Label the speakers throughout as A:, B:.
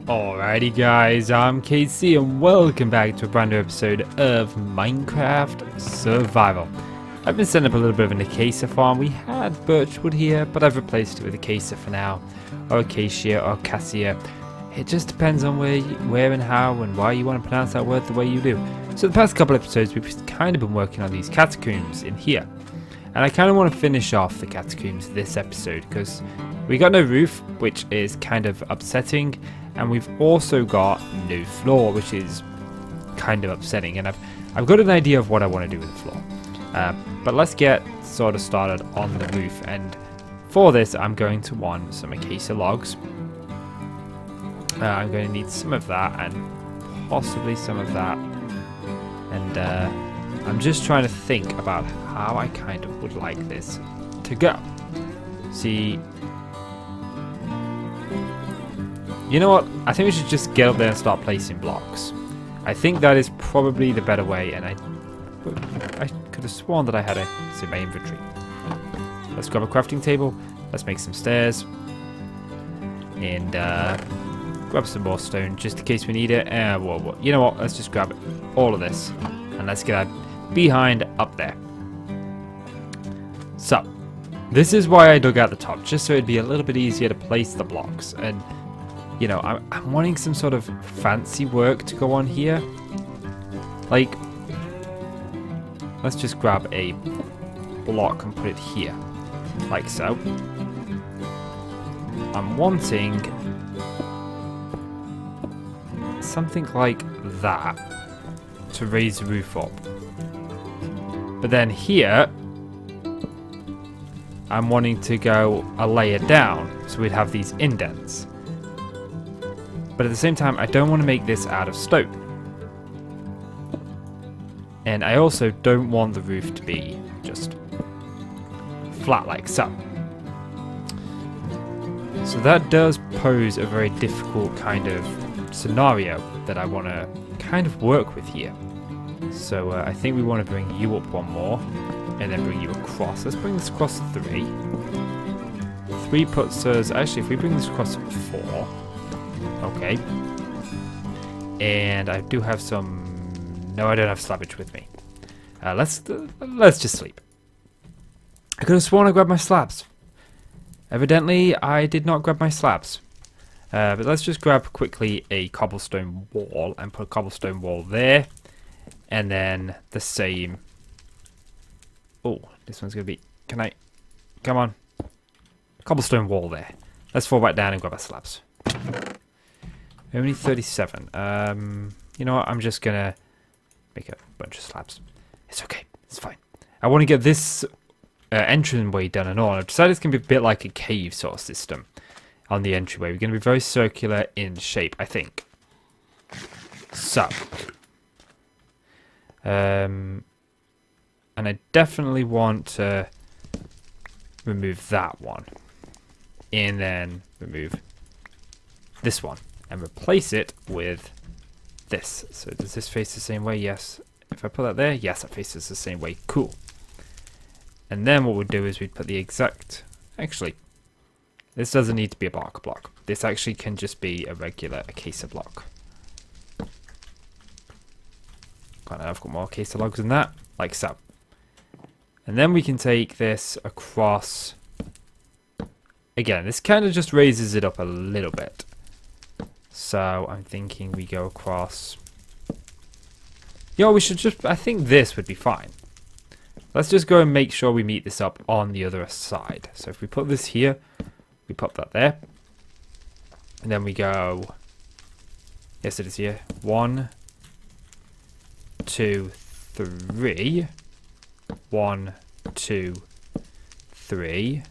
A: Alrighty guys, I'm KC and welcome back to a brand new episode of Minecraft Survival. I've been setting up a little bit of an acacia farm. We had birchwood here, but I've replaced it with acacia for now. Or acacia or cassia. It just depends on where and how and why you want to pronounce that word the way you do. So the past couple episodes we've kind of been working on these catacombs in here. And I kind of want to finish off the catacombs this episode because we got no roof, which is kind of upsetting. And we've also got no floor, which is kind of upsetting. And I've got an idea of what I want to do with the floor. But let's get sort of started on the roof. And for this, I'm going to want some acacia logs. I'm going to need some of that and possibly some of that. And I'm just trying to think about how I kind of would like this to go. See... You know what? I think we should just get up there and start placing blocks. I think that is probably the better way, and I could have sworn that I had it's in my inventory. Let's grab a crafting table. Let's make some stairs. And grab some more stone just in case we need it. You know what? Let's just grab all of this. And let's get that behind up there. So, this is why I dug out the top, just so it'd be a little bit easier to place the blocks. And you know, I'm wanting some sort of fancy work to go on here. Like, let's just grab a block and put it here. Like so. I'm wanting something like that to raise the roof up. But then here, I'm wanting to go a layer down so we'd have these indents. But at the same time, I don't want to make this out of stone. And I also don't want the roof to be just flat like so. So that does pose a very difficult kind of scenario that I want to kind of work with here. So I think we want to bring you up one more and then bring you across. Let's bring this across 3. 3 puts us... Actually, if we bring this across 4... Okay. And I do have some... No, I don't have slabbage with me. Let's just sleep. I could have sworn I grabbed my slabs. Evidently, I did not grab my slabs. But let's just grab quickly a cobblestone wall and put a cobblestone wall there. And then the same... Oh, this one's going to be... Can I... Come on. Cobblestone wall there. Let's fall back down and grab our slabs. Only 37. You know what? I'm just gonna make a bunch of slabs. It's okay. It's fine. I want to get this entryway done and all. I've decided it's going to be a bit like a cave sort of system on the entryway. We're going to be very circular in shape, I think. So. And I definitely want to remove that one. And then remove this one. And replace it with this. So does this face the same way? Yes. If I put that there, yes, it faces the same way. Cool. And then what we'd do is we'd put the exact... Actually, this doesn't need to be a bark block. This actually can just be a regular acacia block. I've got more acacia logs than that, like so. And then we can take this across. Again, this kind of just raises it up a little bit. So I'm thinking we go across. You know, we should just... I think this would be fine. Let's just go and make sure we meet this up on the other side. So if we put this here, we pop that there. And then we go... Yes, it is here. 1, 2, 3. 1, 2, 3.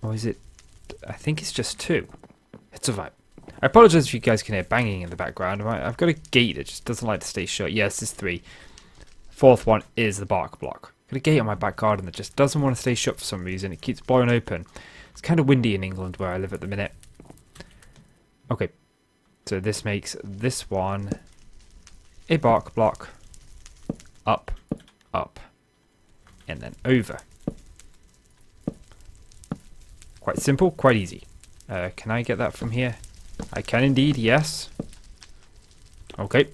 A: Or is it... I think it's just 2. It's alright. I apologize if you guys can hear banging in the background. I've got a gate that just doesn't like to stay shut. Yes, it's 3. 4th one is the bark block. I've got a gate on my back garden that just doesn't want to stay shut for some reason. It keeps blowing open. It's kind of windy in England where I live at the minute. Okay. So this makes this one a bark block. Up, up, and then over. Quite simple, quite easy. Can I get that from here? I can indeed, yes. Okay.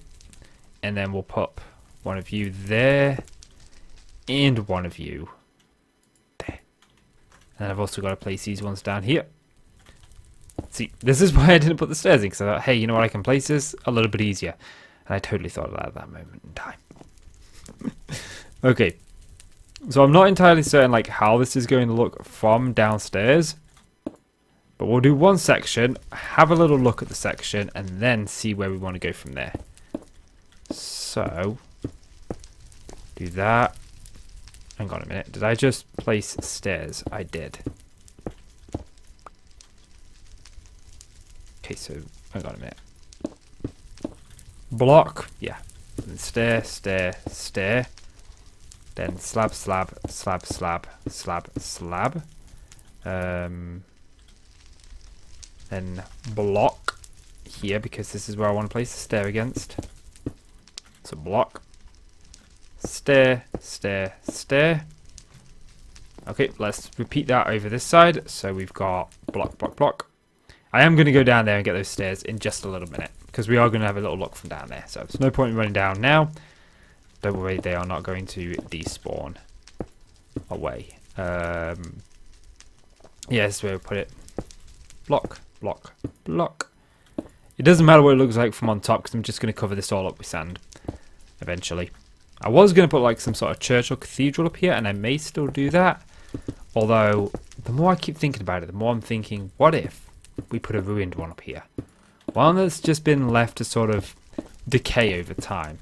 A: And then we'll pop one of you there. And one of you there. And I've also got to place these ones down here. See, this is why I didn't put the stairs in. Because I thought, hey, you know what? I can place this a little bit easier. And I totally thought of that at that moment in time. Okay. So I'm not entirely certain like how this is going to look from downstairs. But we'll do one section, have a little look at the section, and then see where we want to go from there. So, do that. Hang on a minute. Did I just place stairs? I did. Okay, so, hang on a minute. Block. Yeah. And stair, stair, stair. Then slab, slab, slab, slab, slab, slab. Then block here because this is where I want to place the stair against. So block. Stair, stair, stair. Okay, let's repeat that over this side. So we've got block, block, block. I am going to go down there and get those stairs in just a little minute because we are going to have a little look from down there. So there's no point in running down now. Don't worry, they are not going to despawn away. Yeah, that's where we put it. Block, block, block. It doesn't matter what it looks like from on top because I'm just going to cover this all up with sand eventually. I was going to put like some sort of church or cathedral up here, and I may still do that. Although, the more I keep thinking about it, the more I'm thinking, what if we put a ruined one up here? One that's just been left to sort of decay over time.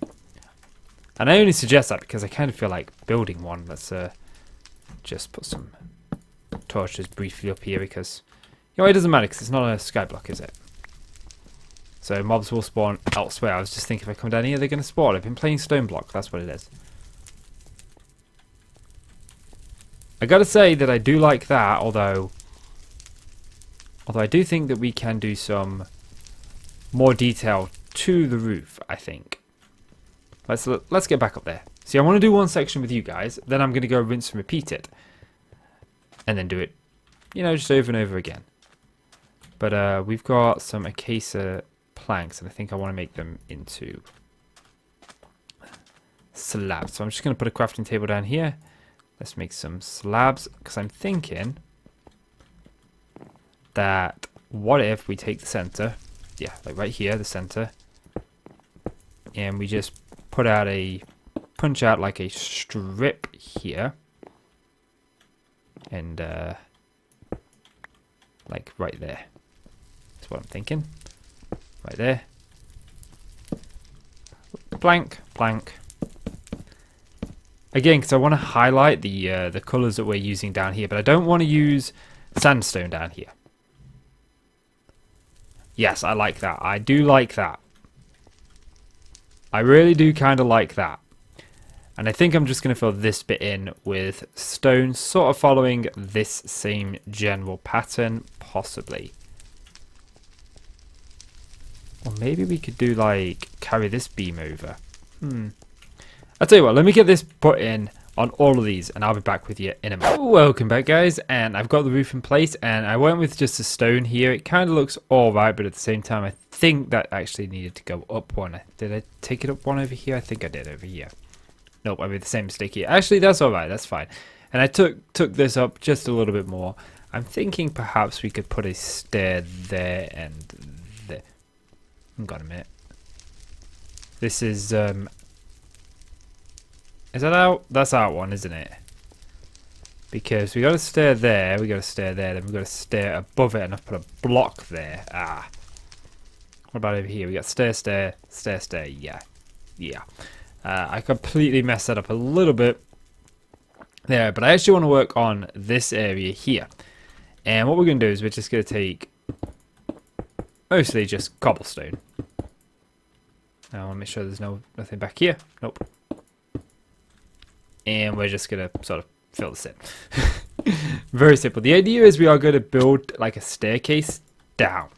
A: And I only suggest that because I kind of feel like building one. Let's just put some torches briefly up here because, you know, it doesn't matter because it's not a skyblock, is it? So mobs will spawn elsewhere. I was just thinking if I come down here, they're going to spawn. I've been playing stone block. That's what it is. I got to say that I do like that, although I do think that we can do some more detail to the roof, I think. Let's get back up there. See, I want to do one section with you guys. Then I'm going to go rinse and repeat it. And then do it, you know, just over and over again. But we've got some acacia planks. And I think I want to make them into slabs. So I'm just going to put a crafting table down here. Let's make some slabs. Because I'm thinking that what if we take the center. Yeah, like right here, the center. And we just punch out like a strip here, and like right there. That's what I'm thinking. Right there. Blank, blank. Again, because I want to highlight the colors that we're using down here, but I don't want to use sandstone down here. Yes, I like that. I do like that. I really do kind of like that. And I think I'm just going to fill this bit in with stone, sort of following this same general pattern, possibly. Or maybe we could do like, carry this beam over. I'll tell you what, let me get this put in on all of these and I'll be back with you in a minute. Welcome back, guys, and I've got the roof in place and I went with just a stone here. It kind of looks alright, but at the same time I think that actually needed to go up one. Did I take it up one over here? I think I did over here. Nope, I made the same mistake here. Actually, that's alright, that's fine. And I took this up just a little bit more. I'm thinking perhaps we could put a stair there and there. Hang on a minute. This is that out? That's out one, isn't it? Because we got a stair there, we got a stair there, then we got a stair above it, and I've put a block there. Ah. What about over here? We got stair, stair, stair, stair. Yeah. Yeah. I completely messed that up a little bit there, but I actually want to work on this area here. And what we're going to do is we're just going to take mostly just cobblestone. I want to make sure there's nothing back here. Nope. And we're just going to sort of fill this in. Very simple. The idea is we are going to build like a staircase down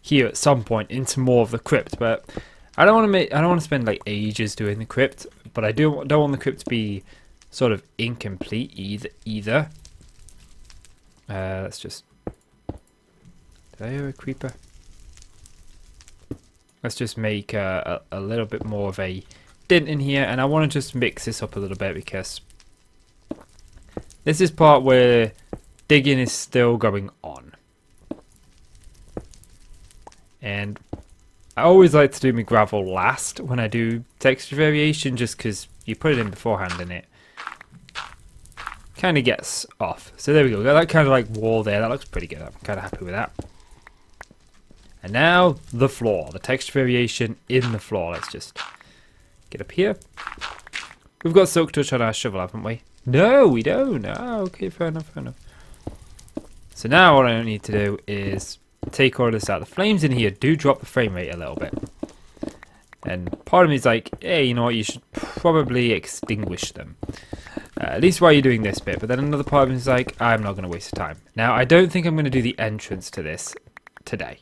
A: here at some point into more of the crypt, but I don't want to spend like ages doing the crypt, but I don't want the crypt to be sort of incomplete either. Let's just Did I hear a creeper? Let's just make a little bit more of a dent in here, and I want to just mix this up a little bit because this is part where digging is still going on. And I always like to do my gravel last when I do texture variation, just because you put it in beforehand and it kind of gets off. So there we go. Got that kind of like wall there. That looks pretty good. I'm kind of happy with that. And now the floor. The texture variation in the floor. Let's just get up here. We've got silk touch on our shovel, haven't we? No, we don't. Oh, okay, fair enough, fair enough. So now what I need to do is take all this out. The flames in here do drop the frame rate a little bit. And part of me is like, hey, you know what, you should probably extinguish them. At least while you're doing this bit. But then another part of me is like, I'm not going to waste time. Now, I don't think I'm going to do the entrance to this today.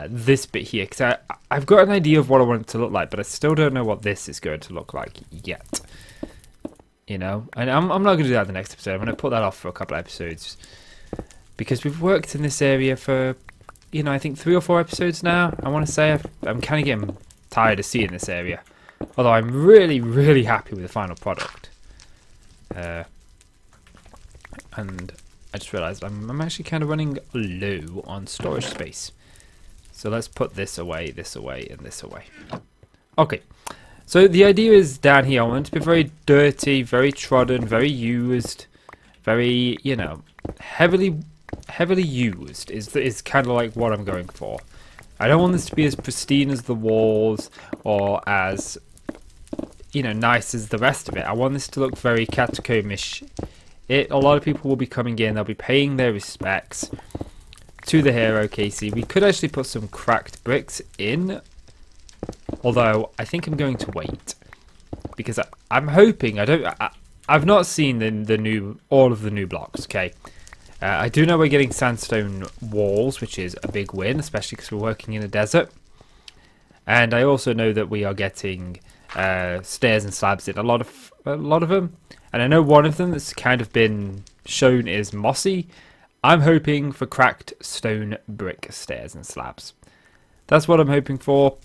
A: This bit here, because I've got an idea of what I want it to look like, but I still don't know what this is going to look like yet. You know, and I'm not going to do that in the next episode. I'm going to put that off for a couple of episodes, because we've worked in this area for, you know, I think 3 or 4 episodes now. I want to say I'm kind of getting tired of seeing this area, although I'm really, really happy with the final product. And I just realised I'm actually kind of running low on storage space. So let's put this away, and this away. Okay, so the idea is down here, I want it to be very dirty, very trodden, very used, very, you know, heavily used is kind of like what I'm going for. I don't want this to be as pristine as the walls or as, you know, nice as the rest of it. I want this to look very catacombish. A lot of people will be coming in, they'll be paying their respects to the hero, Casey. We could actually put some cracked bricks in, although I think I'm going to wait, because I'm hoping, I've not seen all of the new blocks, okay? I do know we're getting sandstone walls, which is a big win, especially because we're working in a desert. And I also know that we are getting stairs and slabs in a lot of them. And I know one of them that's kind of been shown is mossy. I'm hoping for cracked stone brick stairs and slabs. That's what I'm hoping for.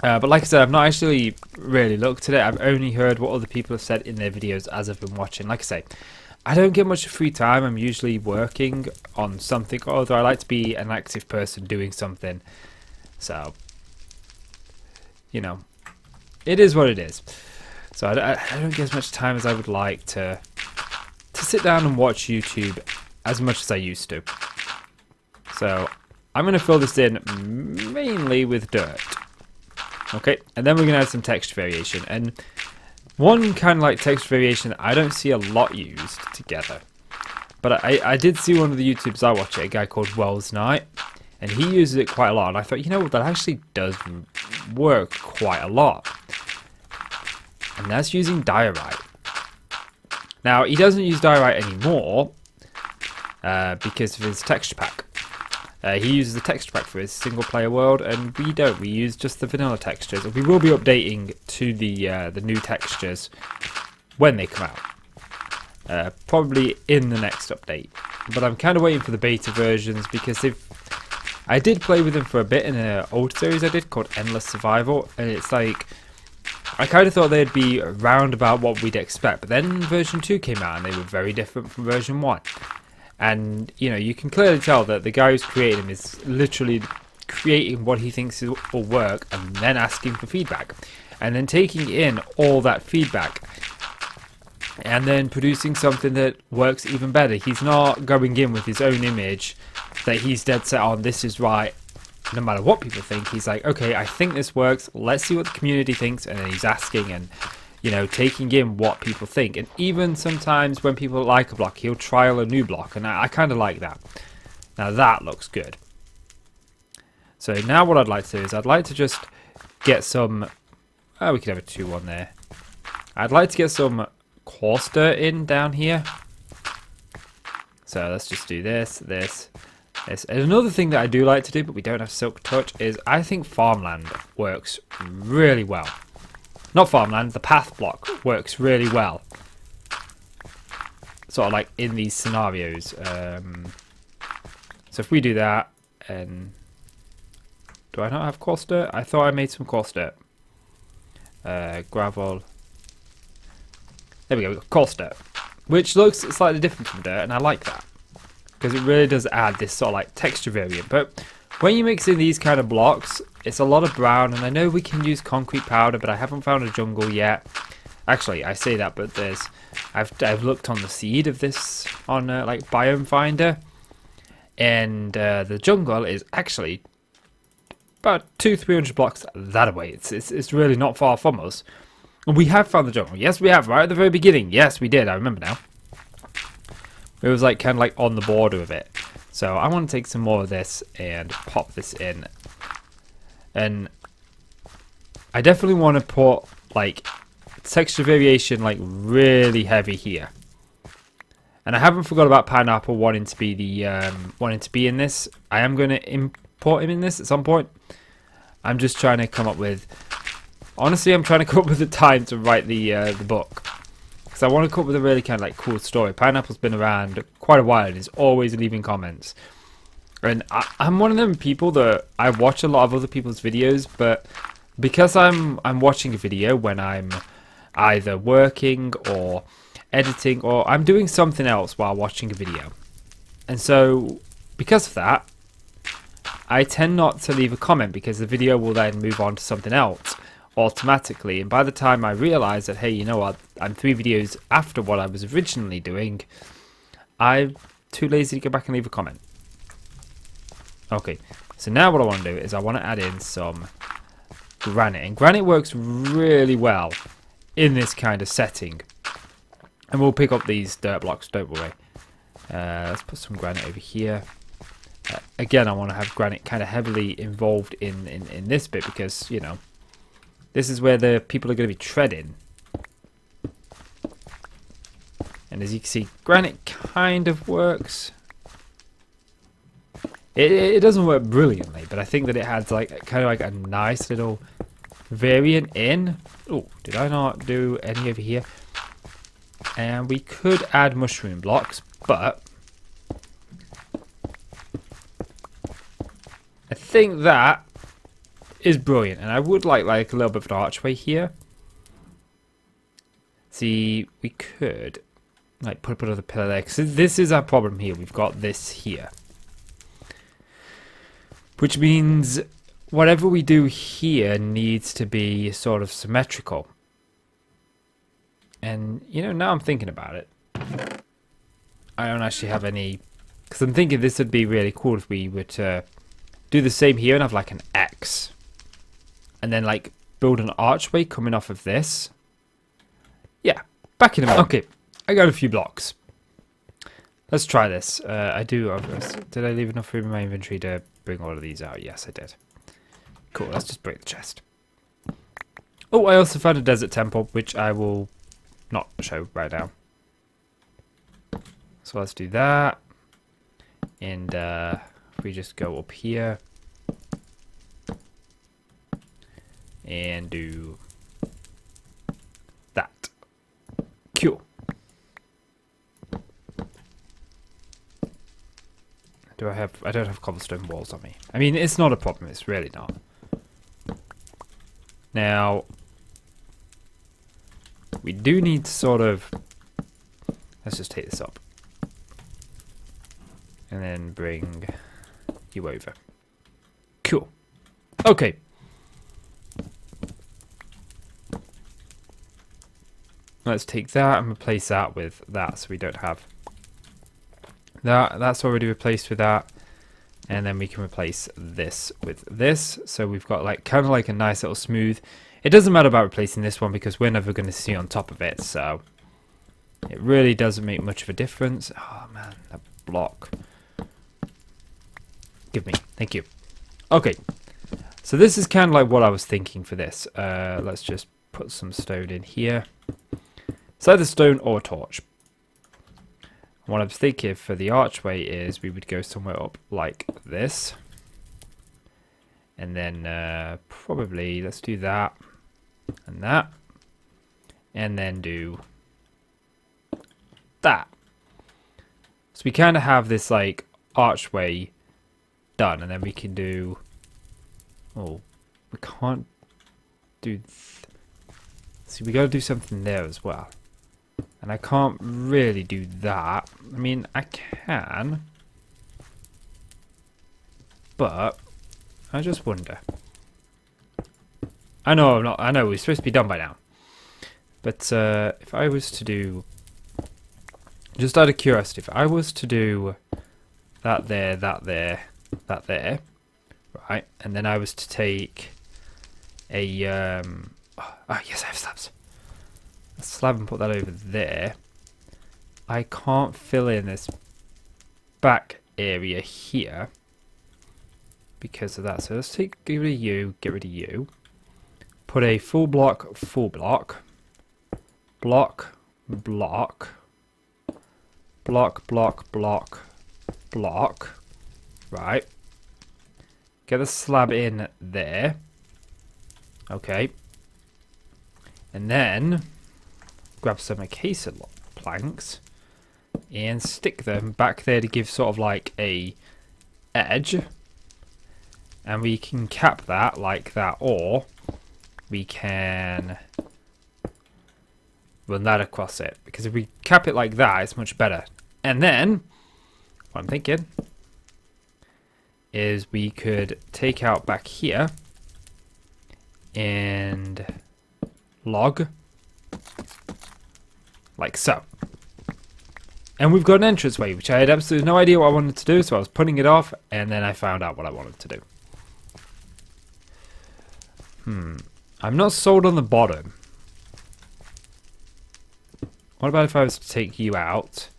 A: But like I said, I've not actually really looked at it. I've only heard what other people have said in their videos as I've been watching. Like I say, I don't get much free time. I'm usually working on something or other. I like to be an active person doing something. So, you know, it is what it is. So I don't get as much time as I would like to sit down and watch YouTube as much as I used to. So I'm going to fill this in mainly with dirt. Okay, and then we're going to add some texture variation. And one kind of like texture variation I don't see a lot used together. But I did see one of the YouTubers I watch, a guy called Wells Knight, and he uses it quite a lot. And I thought, you know what, that actually does work quite a lot. And that's using diorite. Now, he doesn't use diorite anymore because of his texture pack. He uses the texture pack for his single player world, and we don't. We use just the vanilla textures. We will be updating to the new textures when they come out. Probably in the next update. But I'm kind of waiting for the beta versions because I did play with them for a bit in an old series I did called Endless Survival, and it's like, I kind of thought they'd be around about what we'd expect, but then version 2 came out and they were very different from version 1. And, you know, you can clearly tell that the guy who's creating them is literally creating what he thinks will work and then asking for feedback. And then taking in all that feedback and then producing something that works even better. He's not going in with his own image that he's dead set on, this is right, no matter what people think. He's like, okay, I think this works, let's see what the community thinks. And then he's asking and, you know, taking in what people think. And even sometimes when people like a block, he'll trial a new block, and I kind of like that. Now that looks good. So now what I'd like to do is I'd like to just get some, we could have a 2-1 there. I'd like to get some coarse dirt in down here. So let's just do this. And another thing that I do like to do, but we don't have silk touch, is I think farmland works really well. Not farmland, the path block works really well. Sort of like in these scenarios. So So if we do that, and do I not have coarse dirt? I thought I made some coarse dirt. Gravel. There we go, we've got coarse dirt, which looks slightly different from dirt, and I like that because it really does add this sort of like texture variant. But when you mix in these kind of blocks, it's a lot of brown, and I know we can use concrete powder, but I haven't found a jungle yet. Actually, I say that, but I've looked on the seed of this on like Biome Finder, and the jungle is actually about 200-300 blocks that away. It's really not far from us. And we have found the jungle. Yes, we have, right at the very beginning. Yes, we did. I remember now. It was like kind of like on the border of it. So I want to take some more of this and pop this in. And I definitely want to put like texture variation like really heavy here. And I haven't forgot about Pineapple wanting to be the in this. I am going to import him in this at some point. I'm just trying to come up with. Honestly, I'm trying to come up with the time to write the book, because I want to come up with a really kind of like cool story. Pineapple's been around quite a while and is always leaving comments. And I'm one of them people that I watch a lot of other people's videos, but because I'm watching a video when I'm either working or editing or I'm doing something else while watching a video. And so because of that, I tend not to leave a comment because the video will then move on to something else automatically. And by the time I realize that, hey, you know what, I'm 3 videos after what I was originally doing, I'm too lazy to go back and leave a comment. Okay, so now what I want to do is I want to add in some granite. And granite works really well in this kind of setting. And we'll pick up these dirt blocks, don't worry. Let's put some granite over here. Again, I want to have granite kind of heavily involved in this bit because, you know, this is where the people are going to be treading. And as you can see, granite kind of works. It doesn't work brilliantly, but I think that it has like kind of like a nice little variant in. Oh, did I not do any over here? And we could add mushroom blocks, but I think that is brilliant, and I would like a little bit of an archway here. See, we could like put another pillar there, because this is our problem here. We've got this here, which means whatever we do here needs to be sort of symmetrical. And you know, now I'm thinking about it, I don't actually have any, because I'm thinking this would be really cool if we were to do the same here and have like an X. And then like build an archway coming off of this. Yeah, back in a minute. Okay, I got a few blocks. Let's try this. Did I leave enough room in my inventory to bring all of these out? Yes, I did. Cool, let's just break the chest. Oh, I also found a desert temple, which I will not show right now. So let's do that. And if we just go up here and do that. Cool. I don't have cobblestone walls on me. I mean, it's not a problem, it's really not. Now, we do need to sort of, let's just take this up. And then bring you over. Cool. Okay. Let's take that and replace that with that, so we don't have that. That's already replaced with that. And then we can replace this with this. So we've got like kind of like a nice little smooth. It doesn't matter about replacing this one because we're never going to see on top of it. So it really doesn't make much of a difference. Oh man, that block. Give me. Thank you. Okay. So this is kind of like what I was thinking for this. Let's just put some stone in here. It's either stone or a torch. What I was thinking for the archway is we would go somewhere up like this. And then probably let's do that and that. And then do that. So we kind of have this like archway done, and then we can do... Oh, we can't do... See, we got to do something there as well. And I can't really do that. I mean, I can. But I just wonder. I know I'm not. I know we're supposed to be done by now. But if I was to do, just out of curiosity, if I was to do that there, that there, that there, right, and then I was to take a yes, I have slabs. A slab and put that over there. I can't fill in this back area here because of that. So let's get rid of you, get rid of you. Put a full block, block, block, block, block. Right. Get the slab in there. Okay. And then grab some acacia planks and stick them back there to give sort of like a edge. And we can cap that like that, or we can run that across it. Because if we cap it like that, it's much better. And then, what I'm thinking is we could take out back here and log like so. And we've got an entranceway, which I had absolutely no idea what I wanted to do, so I was putting it off, and then I found out what I wanted to do. I'm not sold on the bottom. What about if I was to take you out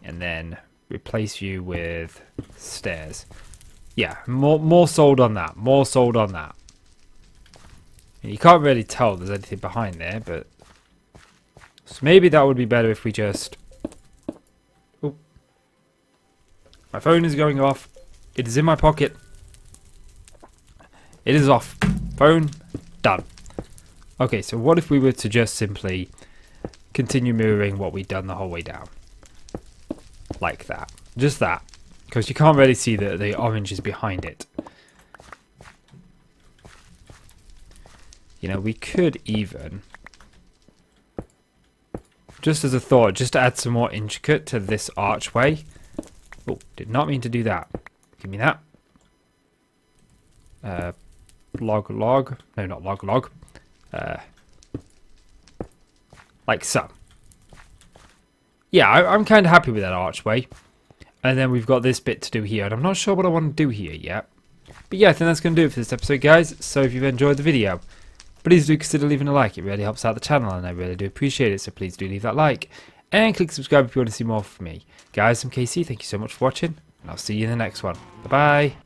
A: and then replace you with stairs? Yeah, more sold on that. More sold on that. And you can't really tell there's anything behind there, but so maybe that would be better if we just... Oh. My phone is going off. It is in my pocket. It is off. Phone done. Okay, so what if we were to just simply continue mirroring what we've done the whole way down? Like that. Just that. Because you can't really see the orange is behind it. You know, we could even... Just as a thought, just to add some more intricate to this archway. Oh, did not mean to do that. Give me that. Log. No, not log. Like so. Yeah, I'm kind of happy with that archway. And then we've got this bit to do here. And I'm not sure what I want to do here yet. But yeah, I think that's going to do it for this episode, guys. So if you've enjoyed the video, please do consider leaving a like. It really helps out the channel and I really do appreciate it. So please do leave that like. And click subscribe if you want to see more from me. Guys, I'm Casey. Thank you so much for watching. And I'll see you in the next one. Bye-bye.